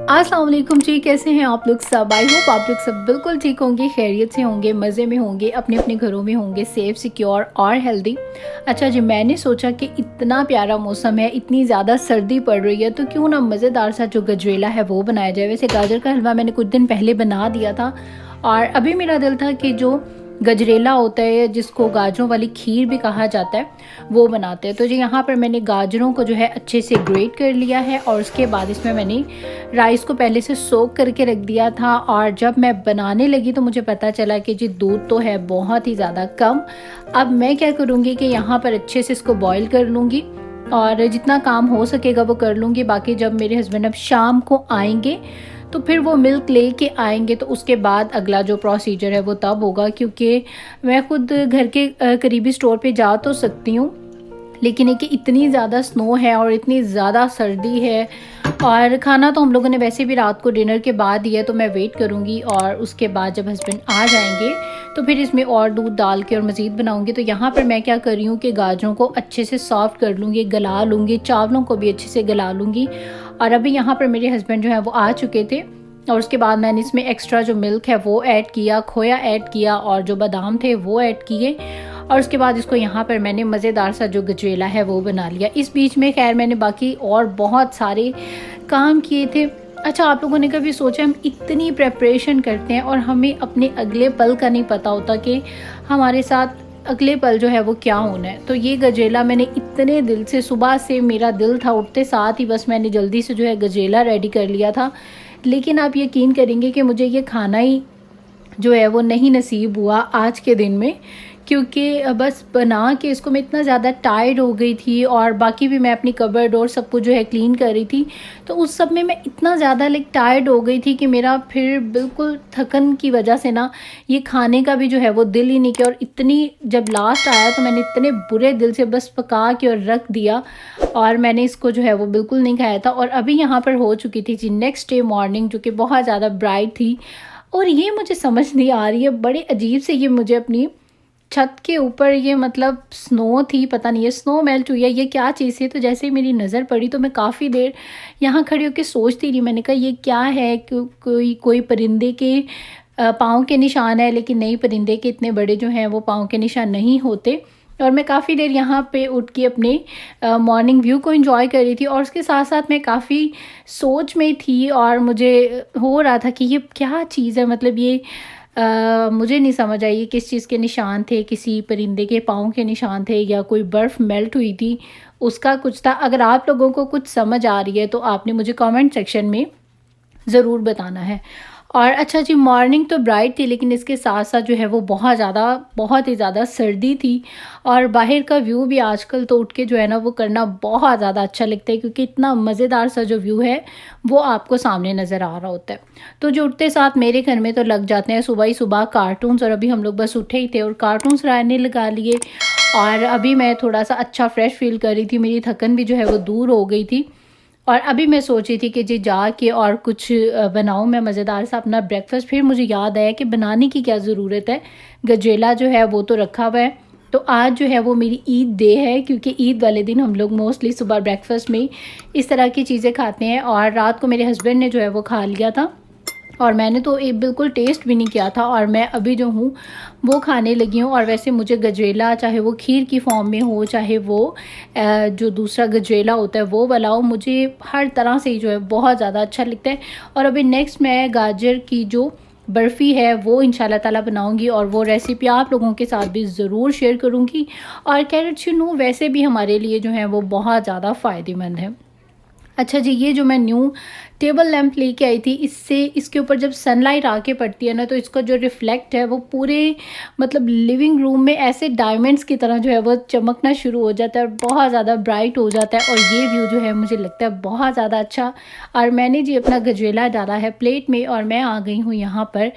अस्सलाम वालेकुम जी, कैसे हैं आप लोग सब। आई होप आप लोग सब बिल्कुल ठीक होंगे, खैरियत से होंगे, मज़े में होंगे, अपने अपने घरों में होंगे, सेफ़ सिक्योर और हेल्दी। अच्छा जी, मैंने सोचा कि इतना प्यारा मौसम है, इतनी ज़्यादा सर्दी पड़ रही है, तो क्यों ना मज़ेदार सा जो गजरेला है वो बनाया जाए। वैसे गाजर का हलवा मैंने कुछ दिन पहले बना दिया था और अभी मेरा दिल था कि जो गजरेला होता है, जिसको गाजरों वाली खीर भी कहा जाता है, वो बनाते हैं। तो जी यहाँ पर मैंने गाजरों को जो है अच्छे से ग्रेट कर लिया है और उसके बाद इसमें मैंने राइस को पहले से सोक करके रख दिया था। और जब मैं बनाने लगी तो मुझे पता चला कि जी दूध तो है बहुत ही ज़्यादा कम। अब मैं क्या करूँगी कि यहाँ पर अच्छे से इसको बॉईल कर लूँगी और जितना काम हो सकेगा वो कर लूँगी। बाकी जब मेरे हस्बैंड अब शाम को आएंगे तो फिर वो मिल्क लेके आएंगे, तो उसके बाद अगला जो प्रोसीजर है वो तब होगा, क्योंकि मैं खुद घर के करीबी स्टोर पे जा तो सकती हूँ, लेकिन है कि इतनी ज़्यादा स्नो है और इतनी ज़्यादा सर्दी है। और खाना तो हम लोगों ने वैसे भी रात को डिनर के बाद ही है, तो मैं वेट करूँगी और उसके बाद जब हस्बैंड आ जाएंगे तो फिर इसमें और दूध डाल के और मज़ीद बनाऊँगी। तो यहाँ पर मैं क्या कर रही हूँ कि गाजरों को अच्छे से सॉफ्ट कर लूँगी, गला लूँगी, चावलों को भी अच्छे से गला लूँगी। और अभी यहाँ पर मेरे हस्बैंड जो है वो आ चुके थे और उसके बाद मैंने इसमें एक्स्ट्रा जो मिल्क है वो ऐड किया, खोया ऐड किया और जो बादाम थे वो ऐड किए। और उसके बाद इसको यहाँ पर मैंने मज़ेदार सा जो गजरेला है वो बना लिया। इस बीच में खैर मैंने बाकी और बहुत सारे काम किए थे। अच्छा, आप लोगों ने कभी सोचा हम इतनी प्रेपरेशन करते हैं और हमें अपने अगले पल का नहीं पता होता कि हमारे साथ अगले पल जो है वो क्या होना है। तो ये गजरेला मैंने इतने दिल से, सुबह से मेरा दिल था उठते साथ ही बस मैंने जल्दी से जो है गजरेला रेडी कर लिया था। लेकिन आप यकीन करेंगे कि मुझे ये खाना ही जो है वो नहीं नसीब हुआ आज के दिन में, क्योंकि बस बना के इसको मैं इतना ज़्यादा टायर्ड हो गई थी और बाकी भी मैं अपनी कबर्ड और सब कुछ जो है क्लीन कर रही थी। तो उस सब में मैं इतना ज़्यादा टायर्ड हो गई थी कि मेरा फिर बिल्कुल थकन की वजह से ना ये खाने का भी जो है वो दिल ही नहीं किया। और इतनी जब लास्ट आया तो मैंने इतने बुरे दिल से बस पका के और रख दिया और मैंने इसको जो है वो बिल्कुल नहीं खाया था। और अभी यहाँ पर हो चुकी थी जी नेक्स्ट डे मॉर्निंग, जो कि बहुत ज़्यादा ब्राइट थी। और ये मुझे समझ नहीं आ रही है, बड़े अजीब से ये मुझे अपनी छत के ऊपर ये मतलब स्नो थी, पता नहीं ये स्नो मेल्ट हुई है, ये क्या चीज़ है। तो जैसे ही मेरी नज़र पड़ी तो मैं काफ़ी देर यहाँ खड़ी होकर सोचती रही। मैंने कहा ये क्या है, कोई कोई परिंदे के पाँव के निशान है, लेकिन नहीं, परिंदे के इतने बड़े जो हैं वो पाँव के निशान नहीं होते। और मैं काफ़ी देर यहाँ पे उठ के अपने मॉर्निंग व्यू को एंजॉय कर रही थी और उसके साथ साथ मैं काफ़ी सोच में थी और मुझे हो रहा था कि ये क्या चीज़ है। मतलब ये मुझे नहीं समझ आई ये किस चीज़ के निशान थे, किसी परिंदे के पाँव के निशान थे या कोई बर्फ़ मेल्ट हुई थी उसका कुछ था। अगर आप लोगों को कुछ समझ आ रही है तो आपने मुझे कमेंट सेक्शन में ज़रूर बताना है। और अच्छा जी, मॉर्निंग तो ब्राइट थी लेकिन इसके साथ साथ जो है वो बहुत ही ज़्यादा सर्दी थी। और बाहर का व्यू भी आजकल तो उठ के जो है ना वो करना बहुत ज़्यादा अच्छा लगता है, क्योंकि इतना मज़ेदार सा जो व्यू है वो आपको सामने नज़र आ रहा होता है। तो जो उठते साथ मेरे घर में तो लग जाते हैं सुबह ही सुबह कार्टून्स, और अभी हम लोग बस उठे ही थे और कार्टून्स रहने लगा लिए। और अभी मैं थोड़ा सा अच्छा फ्रेश फील कर रही थी, मेरी थकन भी जो है वो दूर हो गई थी। और अभी मैं सोच रही थी कि जी जाके और कुछ बनाऊँ मैं मज़ेदार सा अपना ब्रेकफ़ास्ट। फिर मुझे याद आया कि बनाने की क्या ज़रूरत है, गजरेला जो है वो तो रखा हुआ है। तो आज जो है वो मेरी ईद डे है, क्योंकि ईद वाले दिन हम लोग मोस्टली सुबह ब्रेकफ़ास्ट में इस तरह की चीज़ें खाते हैं। और रात को मेरे हस्बैंड ने जो है वो खा लिया था और मैंने तो ये बिल्कुल टेस्ट भी नहीं किया था और मैं अभी जो हूँ वो खाने लगी हूँ। और वैसे मुझे गजरेला चाहे वो खीर की फॉर्म में हो, चाहे वो जो दूसरा गजरेला होता है वो वाला हो, मुझे हर तरह से ही जो है बहुत ज़्यादा अच्छा लगता है। और अभी नेक्स्ट मैं गाजर की जो बर्फ़ी है वो इंशाल्लाह ताला बनाऊंगी और वो रेसिपी आप लोगों के साथ भी ज़रूर शेयर करूंगी। और कैरेट्स वैसे भी हमारे लिए जो है वो बहुत ज़्यादा फ़ायदेमंद है। अच्छा जी, ये जो मैं न्यू टेबल लैंप लेके आई थी, इससे इसके ऊपर जब सनलाइट आके पड़ती है ना तो इसका जो रिफ्लेक्ट है वो पूरे मतलब लिविंग रूम में ऐसे डायमंड्स की तरह जो है वो चमकना शुरू हो जाता है और बहुत ज़्यादा ब्राइट हो जाता है। और ये व्यू जो है मुझे लगता है बहुत ज़्यादा अच्छा। और मैंने जी अपना गजरेला डाला है प्लेट में और मैं आ गई हूँ यहाँ पर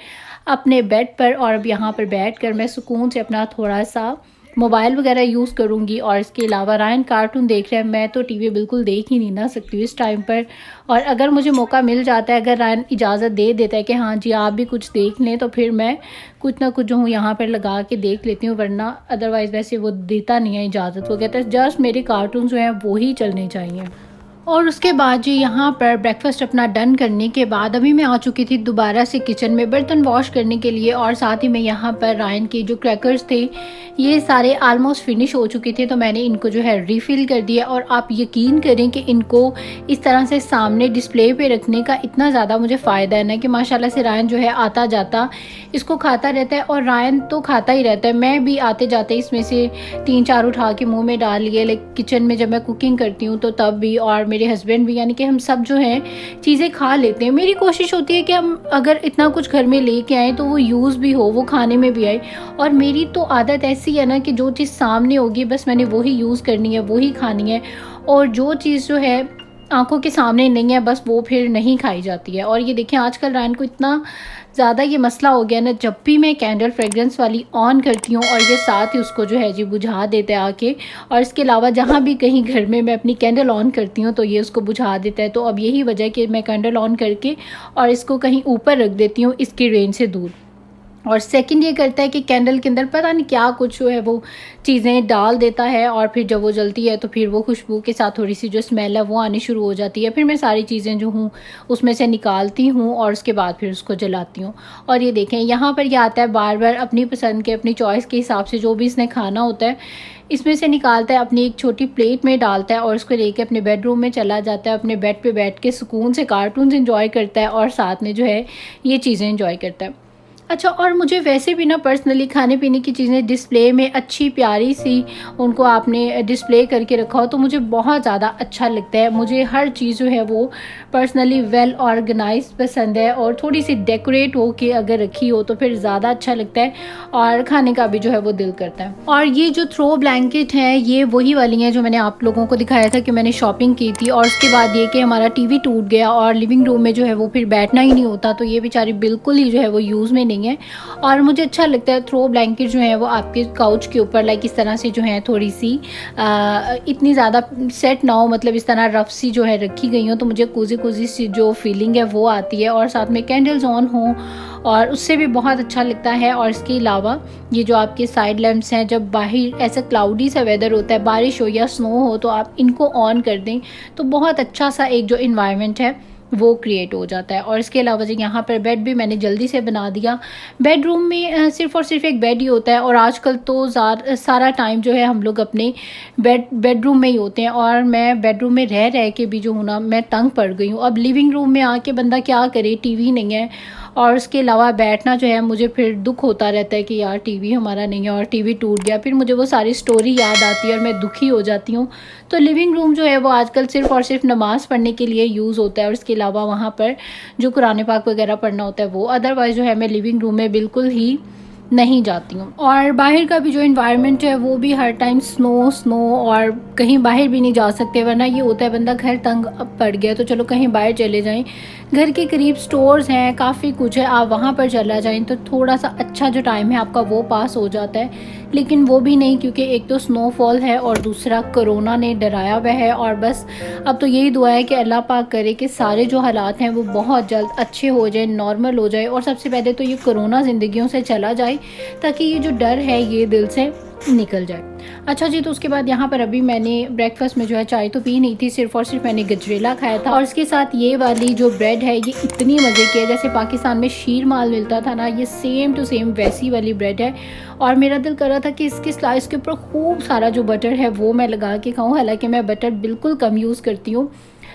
अपने बेड पर। और अब यहाँ पर बैठ कर मैं सुकून से अपना थोड़ा सा मोबाइल वगैरह यूज़ करूँगी। और इसके अलावा रायन कार्टून देख रहे हैं, मैं तो टीवी बिल्कुल देख ही नहीं ना सकती हूँ इस टाइम पर। और अगर मुझे मौका मिल जाता है, अगर रायन इजाज़त दे देता है कि हाँ जी आप भी कुछ देख लें, तो फिर मैं कुछ ना कुछ जो हूँ यहाँ पर लगा के देख लेती हूँ, वरना अदरवाइज़ वैसे वो देता नहीं है इजाज़त। वो कहता है जस्ट मेरे कार्टून जो हैं वो ही चलने चाहिए। और उसके बाद जी यहाँ पर ब्रेकफ़ास्ट अपना डन करने के बाद अभी मैं आ चुकी थी दोबारा से किचन में बर्तन वॉश करने के लिए, और साथ ही में यहाँ पर रायन के जो क्रैकर्स थे ये सारे आलमोस्ट फिनिश हो चुके थे, तो मैंने इनको जो है रीफ़िल कर दिया। और आप यकीन करें कि इनको इस तरह से सामने डिस्प्ले पे रखने का इतना ज़्यादा मुझे फ़ायदा है ना कि माशाल्लाह से रायन जो है आता जाता इसको खाता रहता है, और रायन तो खाता ही रहता है। मैं भी आते जाते इसमें से 3-4 उठा के मुँह में डाल लिए, लाइक किचन में जब मैं कुकिंग करती हूँ तो तब भी, और मेरे हस्बैंड भी, यानी कि हम सब जो हैं चीज़ें खा लेते हैं। मेरी कोशिश होती है कि हम अगर इतना कुछ घर में लेके आएँ तो वो यूज़ भी हो, वो खाने में भी आए। और मेरी तो आदत ऐसी है ना कि जो चीज़ सामने होगी बस मैंने वही यूज़ करनी है, वही खानी है, और जो चीज़ जो है आंखों के सामने नहीं है बस वो फिर नहीं खाई जाती है। और ये देखें आजकल रायन को इतना ज़्यादा ये मसला हो गया ना, जब भी मैं कैंडल फ्रेगरेंस वाली ऑन करती हूँ और ये साथ ही उसको जो है जी बुझा देता है आके। और इसके अलावा जहाँ भी कहीं घर में मैं अपनी कैंडल ऑन करती हूँ तो ये उसको बुझा देता है। तो अब यही वजह है कि मैं कैंडल ऑन करके और इसको कहीं ऊपर रख देती हूँ इसकी रेंज से दूर। और सेकंड ये करता है कि कैंडल के अंदर पता नहीं क्या कुछ जो है वो चीज़ें डाल देता है, और फिर जब वो जलती है तो फिर वो खुशबू के साथ थोड़ी सी जो स्मेल है वो आनी शुरू हो जाती है। फिर मैं सारी चीज़ें जो हूँ उसमें से निकालती हूँ और उसके बाद फिर उसको जलाती हूँ। और ये देखें यहाँ पर ये आता है बार बार अपनी पसंद के, अपनी चॉइस के हिसाब से जो भी इसने खाना होता है इसमें से निकालता है, अपनी एक छोटी प्लेट में डालता है और उसको लेके अपने बेडरूम में चला जाता है। अपने बेड पे बैठ के सुकून से कार्टून्स एंजॉय करता है और साथ में जो है ये चीज़ें एंजॉय करता है। अच्छा, और मुझे वैसे भी ना पर्सनली खाने पीने की चीज़ें डिस्प्ले में अच्छी प्यारी सी उनको आपने डिस्प्ले करके रखा हो तो मुझे बहुत ज़्यादा अच्छा लगता है। मुझे हर चीज़ जो है वो पर्सनली वेल ऑर्गेनाइज पसंद है, और थोड़ी सी डेकोरेट हो के अगर रखी हो तो फिर ज़्यादा अच्छा लगता है और खाने का भी जो है वो दिल करता है। और ये जो थ्रो ब्लैंकेट है ये वही वाली हैं जो मैंने आप लोगों को दिखाया था कि मैंने शॉपिंग की थी, और उसके बाद ये कि हमारा टीवी टूट गया और लिविंग रूम में जो है वो फिर बैठना ही नहीं होता, तो ये बेचारी बिल्कुल ही जो है वो यूज़ में नहीं है। और मुझे अच्छा लगता है थ्रो ब्लैंकेट जो है वो आपके काउच के ऊपर लाइक इस तरह से जो है थोड़ी सी इतनी ज़्यादा सेट ना हो, मतलब इस तरह रफ सी जो है रखी गई हो तो मुझे कोजी कोजी सी जो फीलिंग है वो आती है, और साथ में कैंडल्स ऑन हो और उससे भी बहुत अच्छा लगता है। और इसके अलावा ये जो आपके साइड लैम्प्स हैं, जब बाहर ऐसा क्लाउडी सा वेदर होता है, बारिश हो या स्नो हो, तो आप इनको ऑन कर दें तो बहुत अच्छा सा एक जो इन्वायरमेंट है वो क्रिएट हो जाता है। और इसके अलावा जी यहाँ पर बेड भी मैंने जल्दी से बना दिया। बेडरूम में सिर्फ़ और सिर्फ एक बेड ही होता है, और आजकल तो सारा टाइम जो है हम लोग अपने बेडरूम में ही होते हैं, और मैं बेडरूम में रह रह के भी जो हूँ ना मैं तंग पड़ गई हूँ। अब लिविंग रूम में आके बंदा क्या करे, टीवी नहीं है, और उसके अलावा बैठना जो है मुझे फिर दुख होता रहता है कि यार टीवी हमारा नहीं है और टीवी टूट गया, फिर मुझे वो सारी स्टोरी याद आती है और मैं दुखी हो जाती हूँ। तो लिविंग रूम जो है वो आजकल सिर्फ़ और सिर्फ नमाज़ पढ़ने के लिए यूज़ होता है, और इसके अलावा वहाँ पर जो कुरान पाक वगैरह पढ़ना होता है वो। अदरवाइज़ जो है मैं लिविंग रूम में बिल्कुल ही नहीं जाती हूँ। और बाहर का भी जो इन्वायरमेंट है वो भी हर टाइम स्नो और कहीं बाहर भी नहीं जा सकते, वरना ये होता है बंदा घर तंग पड़ गया तो चलो कहीं बाहर चले जाएं, घर के करीब स्टोर्स हैं, काफ़ी कुछ है, आप वहाँ पर चला जाएं तो थोड़ा सा अच्छा जो टाइम है आपका वो पास हो जाता है। लेकिन वो भी नहीं, क्योंकि एक तो स्नोफॉल है और दूसरा कोरोना ने डराया हुआ है। और बस अब तो यही दुआ है कि अल्लाह पाक करे कि सारे जो हालात हैं वो बहुत जल्द अच्छे हो जाए, नॉर्मल हो जाए, और सबसे पहले तो ये कोरोना ज़िंदगियों से चला जाए ताकि ये जो डर है ये दिल से निकल जाए। अच्छा जी, तो उसके बाद यहाँ पर अभी मैंने ब्रेकफास्ट में जो है चाय तो पी नहीं थी, सिर्फ और सिर्फ मैंने गजरेला खाया था, और इसके साथ ये वाली जो ब्रेड है ये इतनी मज़े की है, जैसे पाकिस्तान में शीर माल मिलता था ना, ये सेम टू सेम वैसी वाली ब्रेड है। और मेरा दिल कर रहा था कि इसके स्लाइस के ऊपर खूब सारा जो बटर है वो मैं लगा के खाऊँ, हालांकि मैं बटर बिल्कुल कम यूज़ करती हूँ,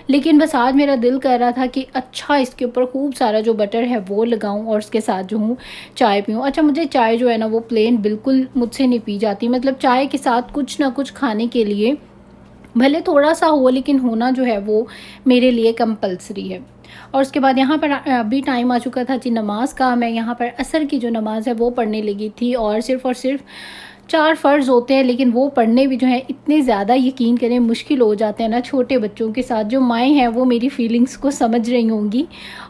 लेकिन बस आज मेरा दिल कर रहा था कि अच्छा इसके ऊपर खूब सारा जो बटर है वो लगाऊं और उसके साथ जो हूँ चाय पीऊँ। अच्छा, मुझे चाय जो है ना वो प्लेन बिल्कुल मुझसे नहीं पी जाती, मतलब चाय के साथ कुछ ना कुछ खाने के लिए भले थोड़ा सा हो लेकिन होना जो है वो मेरे लिए कंपलसरी है। और उसके बाद यहाँ पर अभी टाइम आ चुका था जी नमाज का। मैं यहाँ पर असर की जो नमाज़ है वो पढ़ने लगी थी, और सिर्फ 4 फ़र्ज़ होते हैं, लेकिन वो पढ़ने भी जो है इतने ज़्यादा यकीन करें मुश्किल हो जाते हैं ना छोटे बच्चों के साथ। जो माएँ हैं वो मेरी फ़ीलिंग्स को समझ रही होंगी,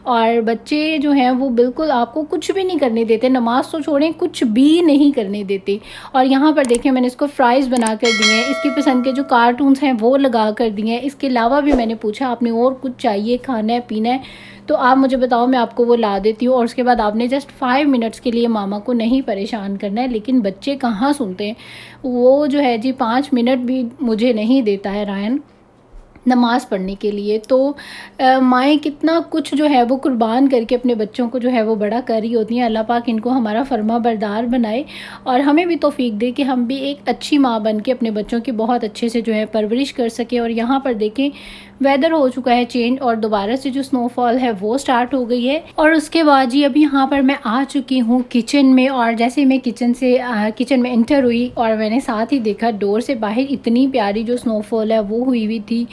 और बच्चे जो हैं वो बिल्कुल आपको कुछ भी नहीं करने देते, नमाज़ तो छोड़ें कुछ भी नहीं करने देते। और यहाँ पर देखें मैंने इसको फ्राइज़ बना कर दिए हैं, इसकी पसंद के जो कार्टून्स हैं वो लगा कर दिए हैं। इसके अलावा भी मैंने पूछा आपने और कुछ चाहिए, खाना है पीना है तो आप मुझे बताओ, मैं आपको वो ला देती हूँ। और उसके बाद आपने जस्ट 5 मिनट्स के लिए मामा को नहीं परेशान करना है। लेकिन बच्चे कहाँ सुनते हैं, वो जो है जी 5 मिनट भी मुझे नहीं देता है रायन। नमाज़ पढ़ने के लिए। तो माएँ कितना कुछ जो है वो कुर्बान करके अपने बच्चों को जो है वो बड़ा कर रही होती हैं। अल्लाह पाक इनको हमारा फर्माबरदार बनाए और हमें भी तौफ़ीक दे कि हम भी एक अच्छी माँ बन के अपने बच्चों की बहुत अच्छे से जो है परवरिश कर सकें। और यहाँ पर देखें वेदर हो चुका है चेंज और दोबारा से जो स्नोफॉल है वो स्टार्ट हो गई है। और उसके बाद जी अभी यहाँ पर मैं आ चुकी हूँ किचन में, और जैसे मैं किचन में एंटर हुई और मैंने साथ ही देखा डोर से बाहर इतनी प्यारी जो स्नोफॉल है वो हुई हुई थी।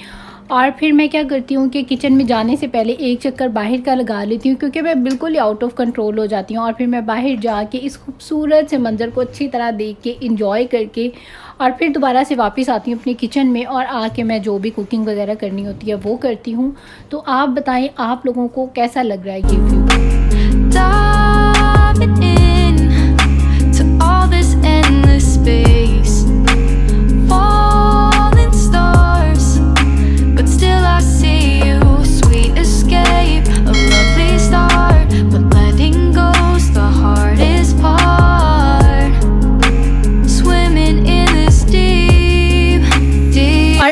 और फिर मैं क्या करती हूँ कि किचन में जाने से पहले एक चक्कर बाहर का लगा लेती हूँ, क्योंकि मैं बिल्कुल ही आउट ऑफ कंट्रोल हो जाती हूँ। और फिर मैं बाहर जाके इस खूबसूरत से मंज़र को अच्छी तरह देख के इंजॉय करके और फिर दोबारा से वापस आती हूँ अपनी किचन में, और आके मैं जो भी कुकिंग वगैरह करनी होती है वो करती हूँ। तो आप बताएं आप लोगों को कैसा लग रहा है ये व्यू?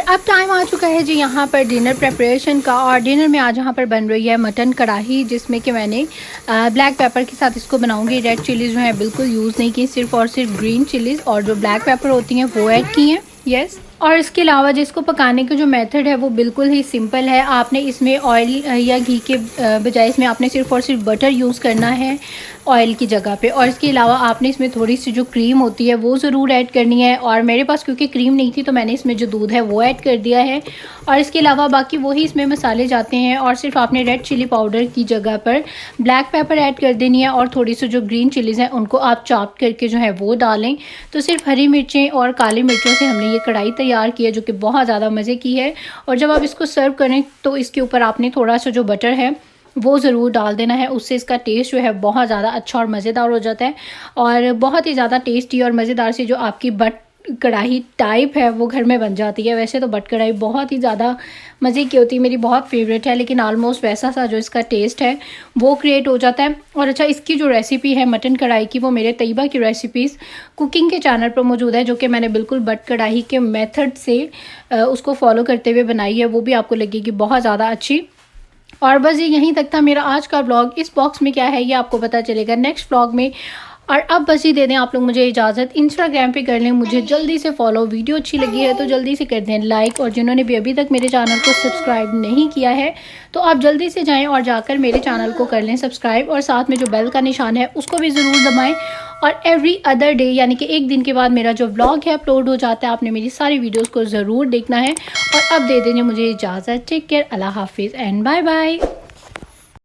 अब टाइम आ चुका है जी यहाँ पर डिनर प्रिपरेशन का। और डिनर में आज यहाँ पर बन रही है मटन कढ़ाई, जिसमें कि मैंने ब्लैक पेपर के साथ इसको बनाऊंगी। रेड चिलीज़ जो है बिल्कुल यूज़ नहीं की, सिर्फ और सिर्फ ग्रीन चिलीज़ और जो ब्लैक पेपर होती हैं वो ऐड की हैं। यस। और इसके अलावा जिसको पकाने का जो मेथड है वो बिल्कुल ही सिंपल है। आपने इसमें ऑयल या घी के बजाय इसमें आपने सिर्फ और सिर्फ बटर यूज़ करना है ऑयल की जगह पे। और इसके अलावा आपने इसमें थोड़ी सी जो क्रीम होती है वो ज़रूर ऐड करनी है। और मेरे पास क्योंकि क्रीम नहीं थी तो मैंने इसमें जो दूध है वो ऐड कर दिया है। और इसके अलावा बाकी वही इसमें मसाले जाते हैं। और सिर्फ आपने रेड चिली पाउडर की जगह पर ब्लैक पेपर ऐड कर देनी है, और थोड़ी सी जो ग्रीन चिलीज़ हैं उनको आप चॉप करके जो है वो डालें। तो सिर्फ हरी मिर्चें और काली मिर्चों से हमने ये कढ़ाई तैयार की है, जो कि बहुत ज़्यादा मज़े की है। और जब आप इसको सर्व करें तो इसके ऊपर आपने थोड़ा सा जो बटर है वो ज़रूर डाल देना है, उससे इसका टेस्ट जो है बहुत ज़्यादा अच्छा और मज़ेदार हो जाता है। और बहुत ही ज़्यादा टेस्टी और मज़ेदार सी जो आपकी बट कढ़ाई टाइप है वो घर में बन जाती है। वैसे तो बट कढ़ाई बहुत ही ज़्यादा मज़े की होती है, मेरी बहुत फेवरेट है, लेकिन ऑलमोस्ट वैसा सा जो इसका टेस्ट है वो क्रिएट हो जाता है। और अच्छा, इसकी जो रेसिपी है मटन कढ़ाई की वो मेरे तैयबा की रेसिपीज़ कुकिंग के चैनल पर मौजूद है, जो कि मैंने बिल्कुल बट कढ़ाई के मेथड से उसको फॉलो करते हुए बनाई है। वो भी आपको लगेगी बहुत ज़्यादा अच्छी। और बस ये यहीं तक था मेरा आज का व्लॉग। इस बॉक्स में क्या है ये आपको पता चलेगा नेक्स्ट व्लॉग में। और अब बस ही दे दें आप लोग मुझे इजाज़त। इंस्टाग्राम पे कर लें मुझे जल्दी से फॉलो। वीडियो अच्छी लगी है तो जल्दी से कर दें लाइक, और जिन्होंने भी अभी तक मेरे चैनल को सब्सक्राइब नहीं किया है तो आप जल्दी से जाएं और जाकर मेरे चैनल को कर लें सब्सक्राइब, और साथ में जो बेल का निशान है उसको भी ज़रूर दबाएं। और एवरी अदर डे यानी कि एक दिन के बाद मेरा जो व्लॉग है अपलोड हो जाता है, आपने मेरी सारी वीडियोज़ को ज़रूर देखना है। और अब दे देंगे मुझे इजाज़त। टेक केयर, अल्लाह हाफिज़ एंड बाय बाय।